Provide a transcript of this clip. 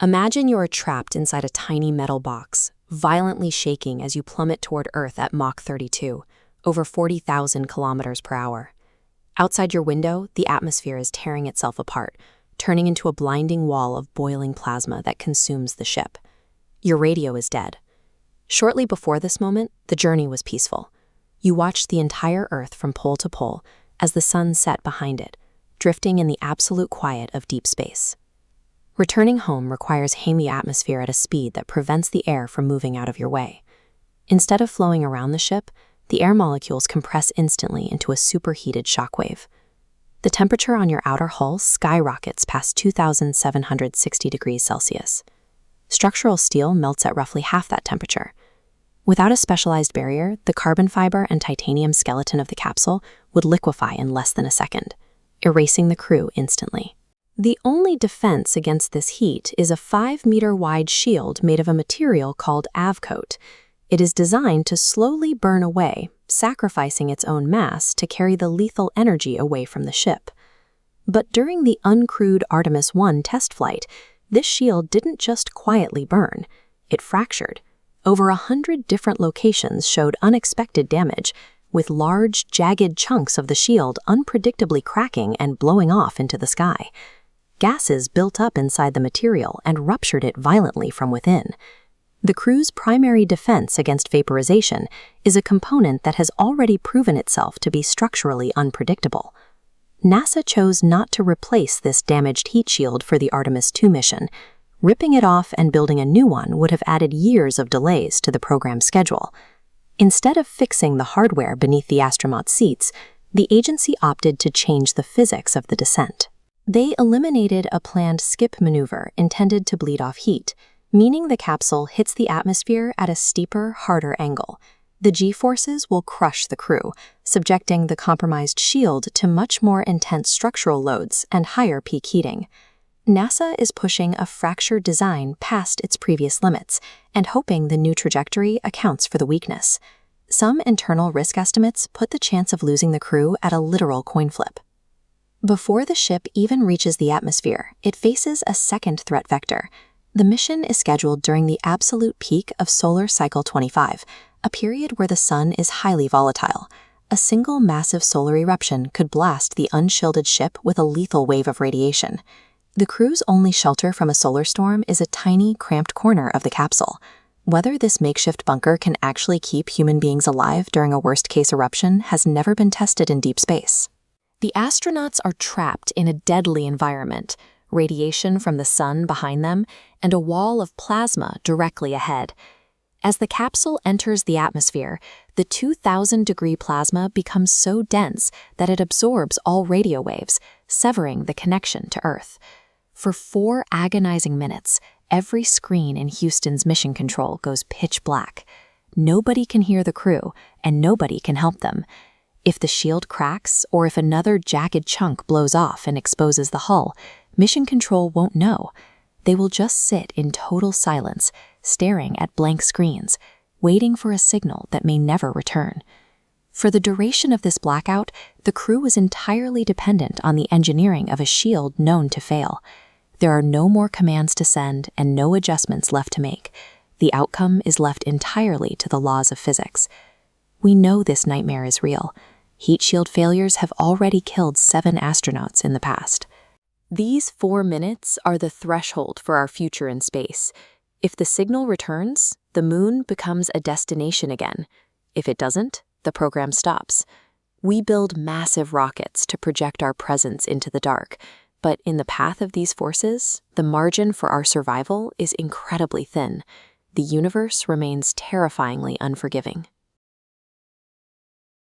Imagine you are trapped inside a tiny metal box, violently shaking as you plummet toward Earth at Mach 32, over 40,000 kilometers per hour. Outside your window, the atmosphere is tearing itself apart, turning into a blinding wall of boiling plasma that consumes the ship. Your radio is dead. Shortly before this moment, the journey was peaceful. You watched the entire Earth from pole to pole as the sun set behind it, drifting in the absolute quiet of deep space. Returning home requires the atmosphere at a speed that prevents the air from moving out of your way. Instead of flowing around the ship, the air molecules compress instantly into a superheated shockwave. The temperature on your outer hull skyrockets past 2,760 degrees Celsius. Structural steel melts at roughly half that temperature. Without a specialized barrier, the carbon fiber and titanium skeleton of the capsule would liquefy in less than a second, erasing the crew instantly. The only defense against this heat is a 5-meter-wide shield made of a material called avcoat. It is designed to slowly burn away, sacrificing its own mass to carry the lethal energy away from the ship. But during the uncrewed Artemis I test flight, this shield didn't just quietly burn, it fractured. Over 100 different locations showed unexpected damage, with large, jagged chunks of the shield unpredictably cracking and blowing off into the sky. Gases built up inside the material and ruptured it violently from within. The crew's primary defense against vaporization is a component that has already proven itself to be structurally unpredictable. NASA chose not to replace this damaged heat shield for the Artemis II mission. Ripping it off and building a new one would have added years of delays to the program's schedule. Instead of fixing the hardware beneath the astronauts' seats, the agency opted to change the physics of the descent. They eliminated a planned skip maneuver intended to bleed off heat, meaning the capsule hits the atmosphere at a steeper, harder angle. The G-forces will crush the crew, subjecting the compromised shield to much more intense structural loads and higher peak heating. NASA is pushing a fractured design past its previous limits and hoping the new trajectory accounts for the weakness. Some internal risk estimates put the chance of losing the crew at a literal coin flip. Before the ship even reaches the atmosphere, it faces a second threat vector. The mission is scheduled during the absolute peak of solar cycle 25, a period where the sun is highly volatile. A single massive solar eruption could blast the unshielded ship with a lethal wave of radiation. The crew's only shelter from a solar storm is a tiny, cramped corner of the capsule. Whether this makeshift bunker can actually keep human beings alive during a worst-case eruption has never been tested in deep space. The astronauts are trapped in a deadly environment, radiation from the sun behind them, and a wall of plasma directly ahead. As the capsule enters the atmosphere, the 2,000-degree plasma becomes so dense that it absorbs all radio waves, severing the connection to Earth. For 4 agonizing minutes, every screen in Houston's mission control goes pitch black. Nobody can hear the crew, and nobody can help them. If the shield cracks, or if another jagged chunk blows off and exposes the hull, mission control won't know. They will just sit in total silence, staring at blank screens, waiting for a signal that may never return. For the duration of this blackout, the crew is entirely dependent on the engineering of a shield known to fail. There are no more commands to send and no adjustments left to make. The outcome is left entirely to the laws of physics. We know this nightmare is real. Heat shield failures have already killed 7 astronauts in the past. These 4 minutes are the threshold for our future in space. If the signal returns, the moon becomes a destination again. If it doesn't, the program stops. We build massive rockets to project our presence into the dark, but in the path of these forces, the margin for our survival is incredibly thin. The universe remains terrifyingly unforgiving.